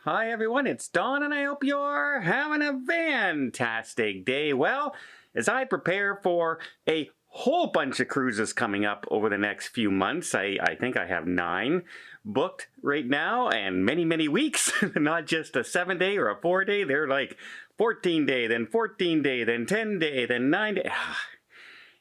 Hi everyone, it's Don and I hope you're having a fantastic day. Well, as I prepare for a whole bunch of cruises coming up over the next few months, I think I have 9 booked right now and many weeks, not just a 7-day or a 4-day, they're like 14-day, then 14-day, then 10-day, then 9-day.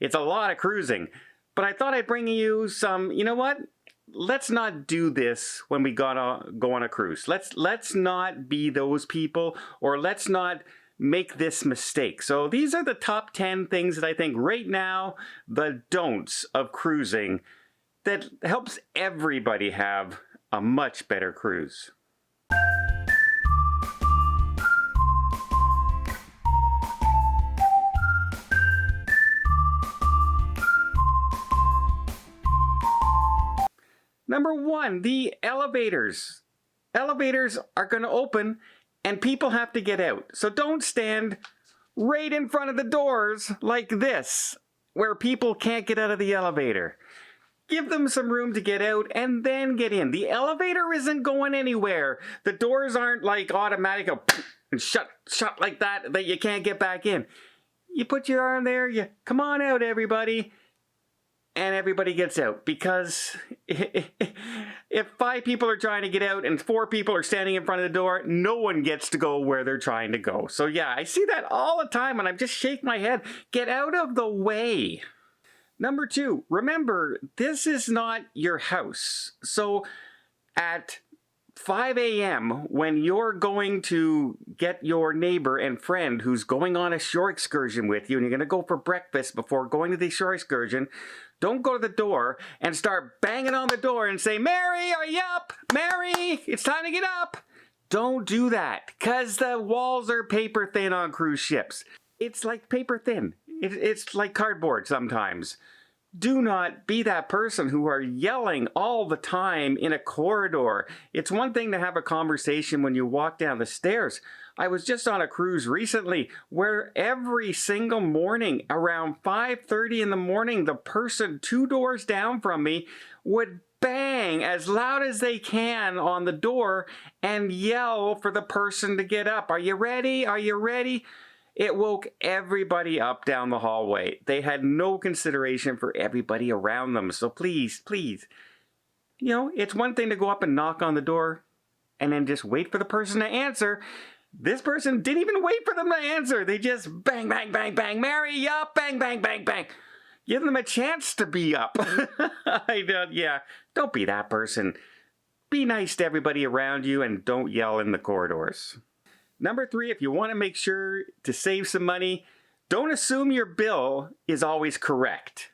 It's a lot of cruising, but I thought I'd bring you some, you know what? Let's not do this when we go on a cruise. Let's not be those people, or let's not make this mistake. So these are the top 10 things that I think right now, the don'ts of cruising that helps everybody have a much better cruise. Number 1, the elevators. Elevators are going to open and people have to get out. So don't stand right in front of the doors like this, where people can't get out of the elevator. Give them some room to get out and then get in. The elevator isn't going anywhere. The doors aren't like automatic and shut like that you can't get back in. You put your arm there, you come on out everybody. And everybody gets out, because if 5 people are trying to get out and 4 people are standing in front of the door, no one gets to go where they're trying to go. So yeah, I see that all the time and I just shake my head. Get out of the way. Number 2, remember, this is not your house. So at 5 a.m. when you're going to get your neighbor and friend who's going on a shore excursion with you, and you're going to go for breakfast before going to the shore excursion, don't go to the door and start banging on the door and say, "Mary, are you up? Mary, it's time to get up." Don't do that, because the walls are paper thin on cruise ships. It's like paper thin. It's like cardboard sometimes. Do not be that person who are yelling all the time in a corridor. It's one thing to have a conversation when you walk down the stairs. I was just on a cruise recently where every single morning around 5:30 in the morning, the person 2 doors down from me would bang as loud as they can on the door and yell for the person to get up. "Are you ready? Are you ready?" It woke everybody up down the hallway. They had no consideration for everybody around them. So please, you know, it's one thing to go up and knock on the door and then just wait for the person to answer. This person didn't even wait for them to answer. They just bang, bang, bang, bang. "Mary, you up?" Bang, bang, bang, bang. Give them a chance to be up. Yeah, don't be that person. Be nice to everybody around you and don't yell in the corridors. Number 3, if you want to make sure to save some money, don't assume your bill is always correct.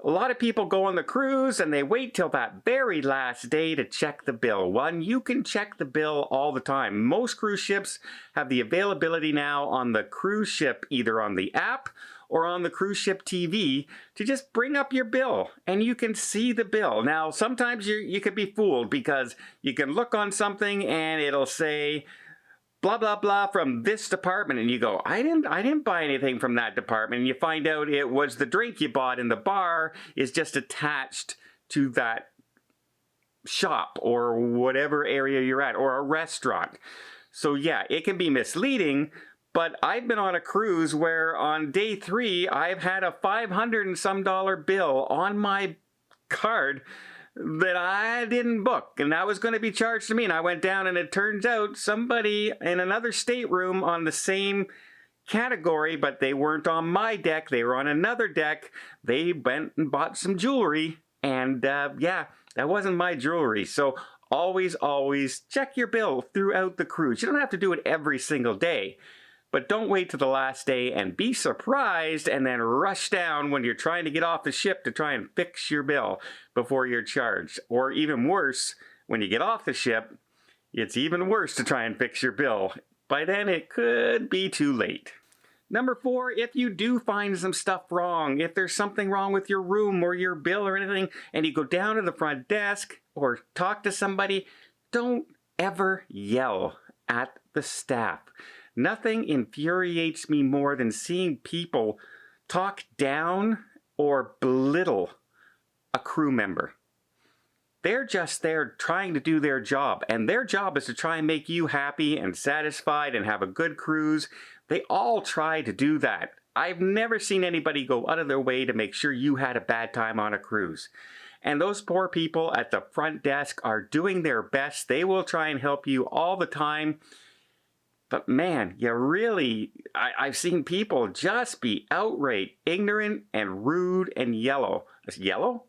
A lot of people go on the cruise and they wait till that very last day to check the bill. You can check the bill all the time. Most cruise ships have the availability now on the cruise ship, either on the app or on the cruise ship TV, to just bring up your bill and you can see the bill. Now, sometimes you could be fooled, because you can look on something and it'll say, "Blah, blah, blah from this department," and you go, I didn't buy anything from that department, and you find out it was the drink you bought in the bar is just attached to that shop or whatever area you're at, or a restaurant. So yeah, it can be misleading, but I've been on a cruise where on day 3, I've had a $500 and some bill on my card that I didn't book, and that was going to be charged to me, and I went down and it turns out somebody in another stateroom on the same category, but they weren't on my deck, they were on another deck. They went and bought some jewelry, and yeah, that wasn't my jewelry. So always check your bill throughout the cruise. You don't have to do it every single day, but don't wait till the last day and be surprised and then rush down when you're trying to get off the ship to try and fix your bill before you're charged. Or even worse, when you get off the ship, it's even worse to try and fix your bill. By then it could be too late. Number 4, if you do find some stuff wrong, if there's something wrong with your room or your bill or anything, and you go down to the front desk or talk to somebody, don't ever yell at the staff. Nothing infuriates me more than seeing people talk down or belittle a crew member. They're just there trying to do their job, and their job is to try and make you happy and satisfied and have a good cruise. They all try to do that. I've never seen anybody go out of their way to make sure you had a bad time on a cruise. And those poor people at the front desk are doing their best. They will try and help you all the time. But man, I've seen people just be outright ignorant and rude and yellow. Yellow?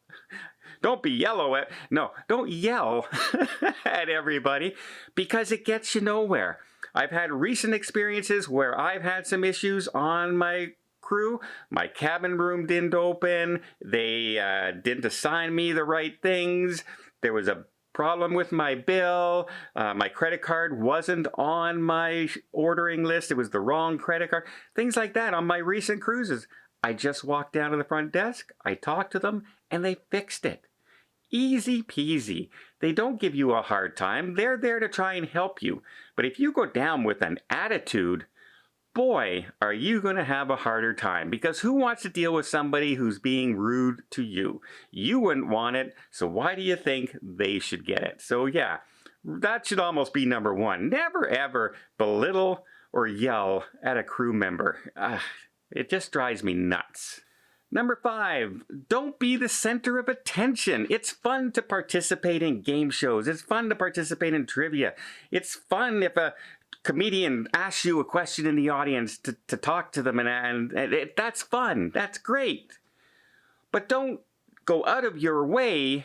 Don't be yellow at, no, don't yell at everybody, because it gets you nowhere. I've had recent experiences where I've had some issues on my crew. My cabin room didn't open. They didn't assign me the right things. There was a problem with my bill. My credit card wasn't on my ordering list. It was the wrong credit card. Things like that on my recent cruises. I just walked down to the front desk, I talked to them, and they fixed it. Easy peasy. They don't give you a hard time. They're there to try and help you. But if you go down with an attitude, boy, are you going to have a harder time. Because who wants to deal with somebody who's being rude to you? You wouldn't want it, so why do you think they should get it? So yeah, that should almost be number one. Never ever belittle or yell at a crew member. It just drives me nuts. Number 5, don't be the center of attention. It's fun to participate in game shows. It's fun to participate in trivia. It's fun if a comedian asks you a question in the audience to talk to them, and that's fun. That's great. But don't go out of your way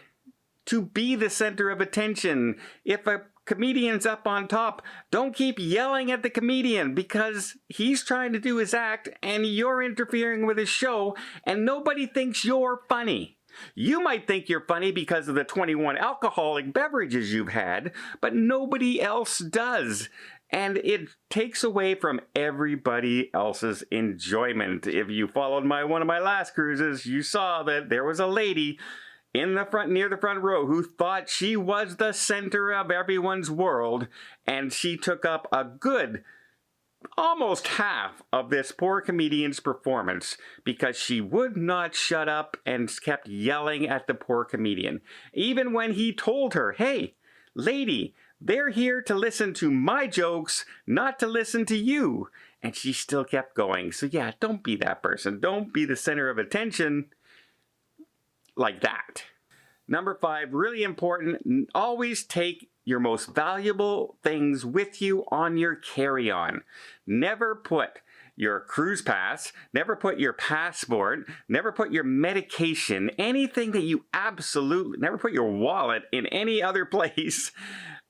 to be the center of attention. If a comedian's up on top, don't keep yelling at the comedian, because he's trying to do his act and you're interfering with his show, and nobody thinks you're funny. You might think you're funny because of the 21 alcoholic beverages you've had, but nobody else does. And it takes away from everybody else's enjoyment. If you followed one of my last cruises, you saw that there was a lady in the front, near the front row, who thought she was the center of everyone's world, and she took up a good almost half of this poor comedian's performance because she would not shut up and kept yelling at the poor comedian. Even when he told her, hey, lady, they're here to listen to my jokes, not to listen to you. And she still kept going. So yeah, don't be that person. Don't be the center of attention like that. Number 5, really important, always take your most valuable things with you on your carry-on. Never put your cruise pass, never put your passport, never put your medication, anything that you absolutely, never put your wallet in any other place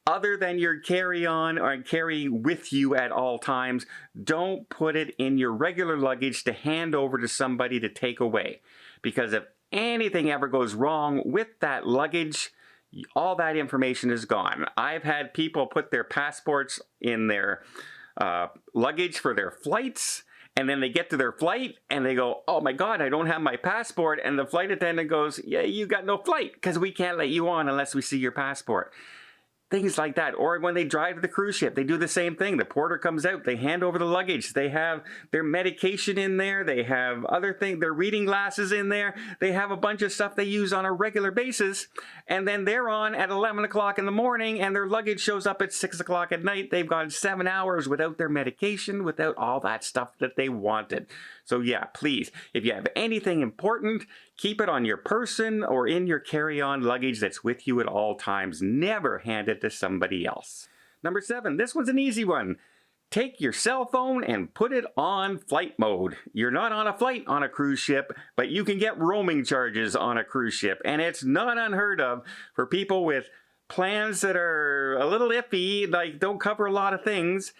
other than your carry-on or carry with you at all times. Don't put it in your regular luggage to hand over to somebody to take away. Because if anything ever goes wrong with that luggage, all that information is gone. I've had people put their passports in their luggage for their flights, and then they get to their flight and they go, oh my God, I don't have my passport. And the flight attendant goes, yeah, you got no flight because we can't let you on unless we see your passport. Things like that. Or when they drive to the cruise ship, they do the same thing. The porter comes out, they hand over the luggage. They have their medication in there. They have other things, their reading glasses in there. They have a bunch of stuff they use on a regular basis. And then they're on at 11 o'clock in the morning and their luggage shows up at 6 o'clock at night. They've gone 7 hours without their medication, without all that stuff that they wanted. So yeah, please, if you have anything important, keep it on your person or in your carry-on luggage that's with you at all times. Never hand it to somebody else. Number 7, this one's an easy one. Take your cell phone and put it on flight mode. You're not on a flight on a cruise ship, but you can get roaming charges on a cruise ship. And it's not unheard of for people with plans that are a little iffy, like don't cover a lot of things.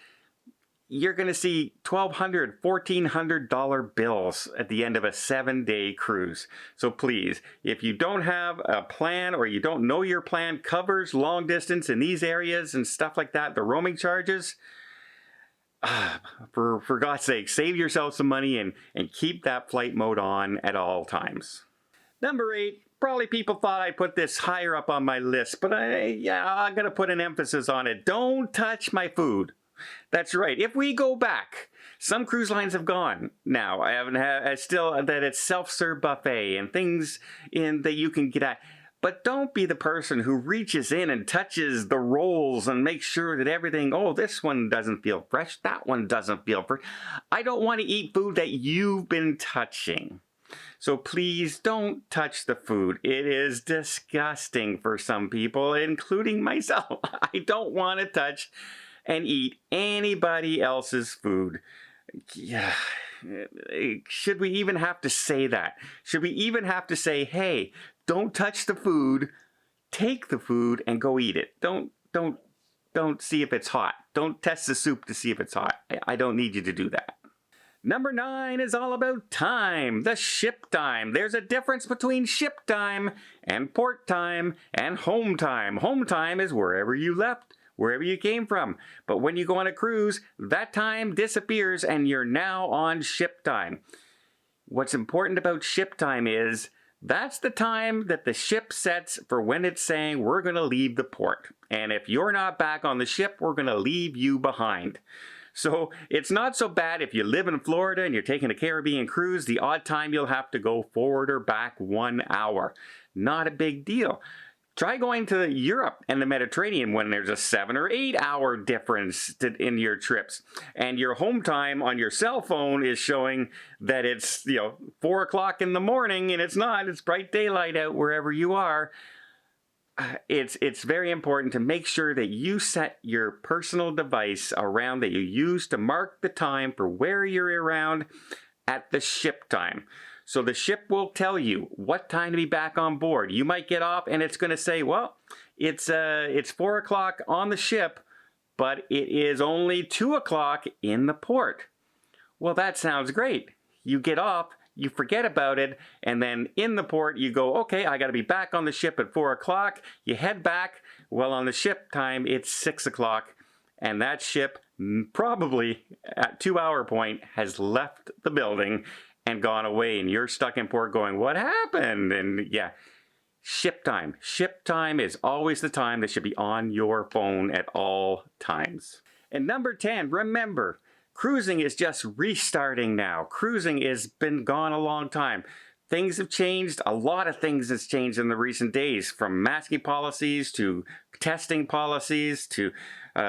You're going to see $1,200, $1,400 bills at the end of a 7-day cruise. So please, if you don't have a plan or you don't know your plan covers long distance in these areas and stuff like that, the roaming charges, for God's sake, save yourself some money and keep that flight mode on at all times. Number 8, probably people thought I put this higher up on my list, but I'm going to put an emphasis on it. Don't touch my food. That's right. If we go back, some cruise lines have gone now. I haven't had still that it's self-serve buffet and things in that you can get at. But don't be the person who reaches in and touches the rolls and makes sure that everything, oh, this one doesn't feel fresh, that one doesn't feel fresh. I don't want to eat food that you've been touching. So please don't touch the food. It is disgusting for some people, including myself. I don't want to touch and eat anybody else's food. Yeah. Should we even have to say that? Should we even have to say, hey, don't touch the food, take the food and go eat it. Don't see if it's hot. Don't test the soup to see if it's hot. I don't need you to do that. Number 9 is all about time, the ship time. There's a difference between ship time and port time and home time. Home time is wherever you left, wherever you came from. But when you go on a cruise, that time disappears and you're now on ship time. What's important about ship time is that's the time that the ship sets for when it's saying we're going to leave the port. And if you're not back on the ship, we're going to leave you behind. So it's not so bad if you live in Florida and you're taking a Caribbean cruise, the odd time you'll have to go forward or back 1 hour. Not a big deal. Try going to Europe and the Mediterranean when there's a 7 or 8 hour difference in your trips. And your home time on your cell phone is showing that it's 4 o'clock in the morning, and it's not. It's bright daylight out wherever you are. It's very important to make sure that you set your personal device around that you use to mark the time for where you're around at the ship time. So the ship will tell you what time to be back on board. You might get off and it's going to say, well, it's 4 o'clock on the ship, but it is only 2 o'clock in the port. Well, that sounds great. You get off, you forget about it, and then in the port you go, okay, I got to be back on the ship at 4 o'clock. You head back. Well, on the ship time, it's 6 o'clock, and that ship probably at 2 hour point has left the building and gone away, and you're stuck in port going, what happened? And yeah, ship time. Ship time is always the time that should be on your phone at all times. And number 10, remember, cruising is just restarting now. Cruising has been gone a long time. Things have changed. A lot of things has changed in the recent days, from masking policies to testing policies to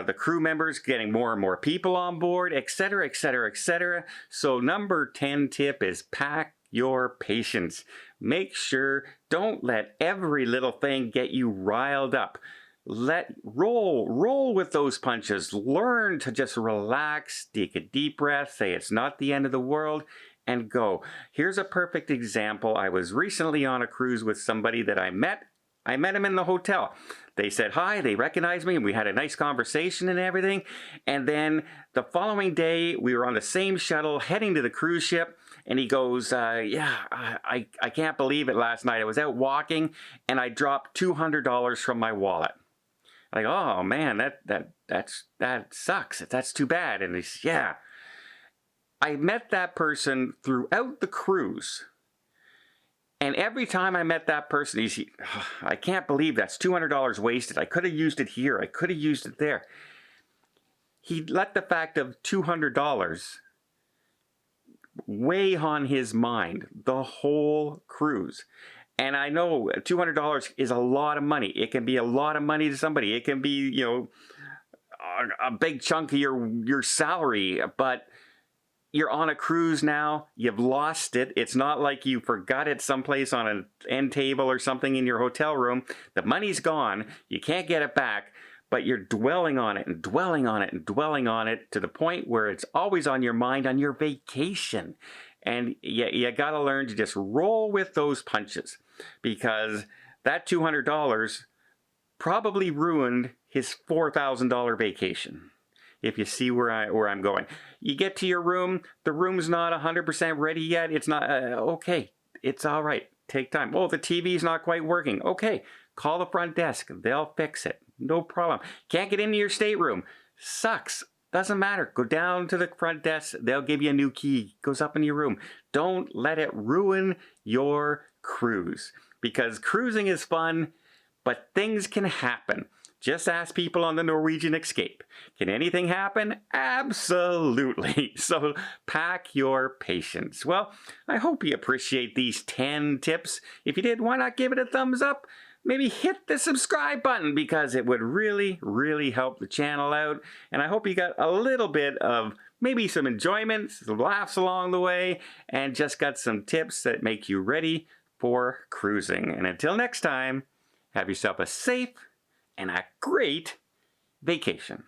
the crew members getting more and more people on board, etc., etc., etc. So number 10 tip is pack your patience. Make sure, don't let every little thing get you riled up. Roll with those punches. Learn to just relax, take a deep breath, say it's not the end of the world, and go. Here's a perfect example. I was recently on a cruise with somebody that I met. I met him in the hotel. They said hi, they recognized me, and we had a nice conversation and everything. And then the following day, we were on the same shuttle heading to the cruise ship, and he goes, I can't believe it last night. I was out walking, and I dropped $200 from my wallet. Like, oh man, that sucks. That's too bad. And he's, yeah. I met that person throughout the cruise. And every time I met that person, he's, oh, I can't believe that's $200 wasted. I could have used it here. I could have used it there. He let the fact of $200 weigh on his mind the whole cruise. And I know $200 is a lot of money. It can be a lot of money to somebody. It can be, a big chunk of your salary, but you're on a cruise now. You've lost it. It's not like you forgot it someplace on an end table or something in your hotel room. The money's gone. You can't get it back, but you're dwelling on it and dwelling on it and dwelling on it to the point where it's always on your mind on your vacation. And you got to learn to just roll with those punches, because that $200 probably ruined his $4,000 vacation. If you see where I'm going. You get to your room, the room's not 100% ready yet. It's not, okay, it's all right. Take time. Oh, the TV's not quite working. Okay, call the front desk. They'll fix it. No problem. Can't get into your stateroom. Sucks. Doesn't matter. Go down to the front desk. They'll give you a new key. Goes up in your room. Don't let it ruin your cruise, because cruising is fun, but things can happen. Just ask people on the Norwegian Escape. Can anything happen? Absolutely. So pack your patience. Well, I hope you appreciate these 10 tips. If you did, why not give it a thumbs up? maybe hit the subscribe button because it would really, really help the channel out. And I hope you got a little bit of maybe some enjoyment, some laughs along the way, and just got some tips that make you ready for cruising. And until next time, have yourself a safe and a great vacation.